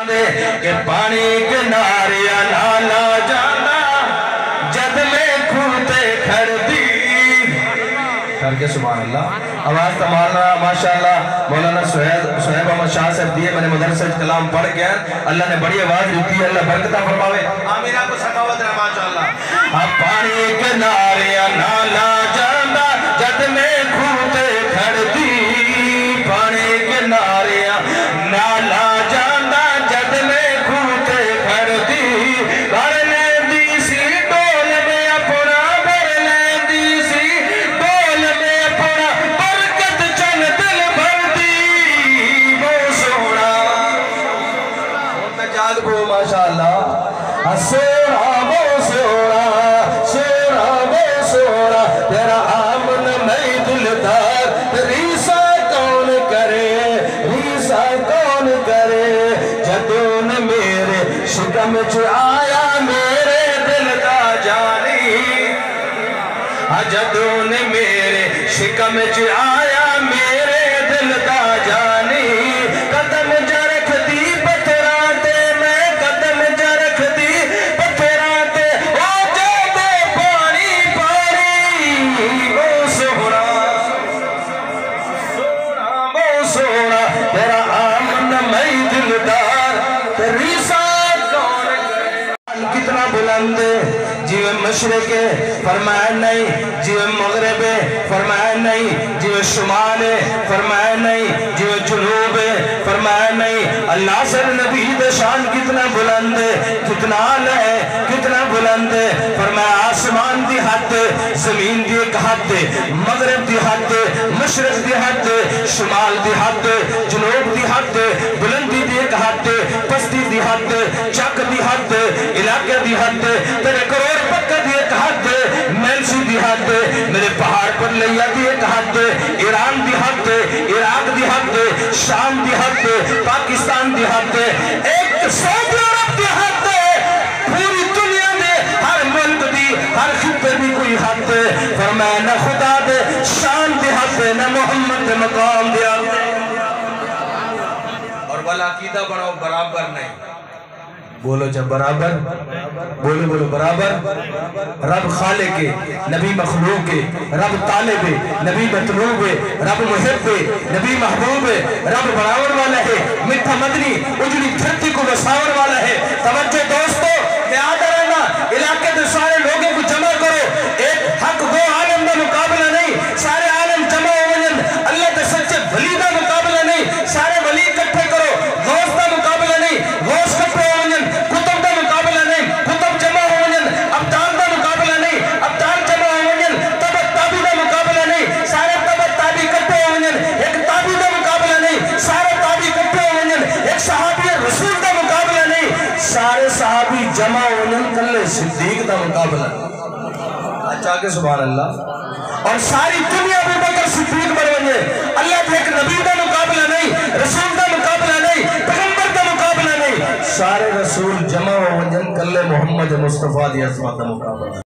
کہ پانی کنارے نالا جانا جد میں کھوتے کھڑ دی کر کے سبحان اللہ آواز تمہارا ماشاءاللہ مولانا سہیب احمد شاہ صاحب دیئے میں نے مدرسہ کلام پڑھ گیا اللہ نے بڑی آواز دیتی ہے اللہ برکتہ فرماوے آمین آپ کو سکاوت رہا ماشاءاللہ اب پانی کنارے نالا جانا جد میں کھوتے کھڑ دی پانی کنارے نالا جانا جد میں کھوتے کھڑ دی بھرنے دی سی ڈول میں اپنا بھرنے دی سی ڈول میں اپنا برکت چن دل بھر دی وہ سونا جاگ بو ماشاءاللہ سونا وہ سونا سونا وہ سونا تیرا آمن میں دلدار ریسا کون کرے ریسا کون کرے جدون میرے شکم چ آیا میرے دل کا جانی جدون میرے شکم چ آیا میرے دل کا جانی قدم جا رکھ دی پتھراتے میں قدم جا رکھ دی پتھراتے او جاتے پانی پانی وہ سونا سونا وہ سونا تیرا آمن میں دلدار تیری ساتھ کون کتنا بلند جیوے مشرق فرمایا نہیں جیوے مغرب فرمایا نہیں جیوے شمال فرمایا نہیں جیوے جنوب فرمایا نہیں اللہ سر نبی دے شان کتنا بلند کتنا آلہ ہے کتنا بلند فرمایا آسمان دی حد زمین دی ایک حد مغرب دی حد مشرق دی حد شمال دی حد جنوب دی حد بلندی دی ایک حد پستی دی حد چک دی حد علاقے دی حد تیرے کروڑ پکا دی ایک حد میلسی دی حد میرے پہاڑ پر لیا دی ایک حد ایران دی حد عراق دی حد شام دی حد پاکستان دی حد ایک سعودی عرب دی حد پوری دنیا دے ہر ملک دی ہر خطے دی کوئی حد فرمایا نہ خدا دے شان دی حد نہ محمد دے مقام دی حد اور والا عقیدہ بڑھو برابر نہیں بولو جب برابر بولو بولو برابر رب خالق نبی مخلوق رب طالب نبی مطلوب رب محب نبی محبوب رب بڑھاور والا ہے مٹھا مدنی اجڑی دھرتی کو بساور والا ہے توجہ دوستو یاد رہنا علاقے دے سارے لوگوں کو جمع کرو ایک حق دو عالم دا مقابلہ نہیں سارے عالم جمع ہوئن اللہ دے سچے ولی دا مقابلہ نہیں سارے ولی اکٹھے کرو غوث دا مقابلہ نہیں غوث کٹھے ہوئن کتب دا مقابلہ نہیں کتب جمع ہوئن ابدال دا مقابلہ نہیں ابدال جمع ہوئن تبت تابی دا مقابلہ نہیں سارے تبت تابی کٹھے ہوئن ایک تابی دا مقابلہ نہیں سارے تابی کٹھے ہوئن ایک صحابی رسول دا مقابلہ نہیں سارے صحابی جمع ہوئن کلے صدیق دا مقابلہ اچھا کہ سبحان اللہ اور ساری دنیا ابو بکر صدیق برونے اللہ دے ایک نبی دا مقابلہ نہیں رسول دا مقابلہ نہیں پیغمبر دا مقابلہ نہیں سارے رسول جمع و وجن کلے محمد مصطفیٰ دی عظمت دا مقابلہ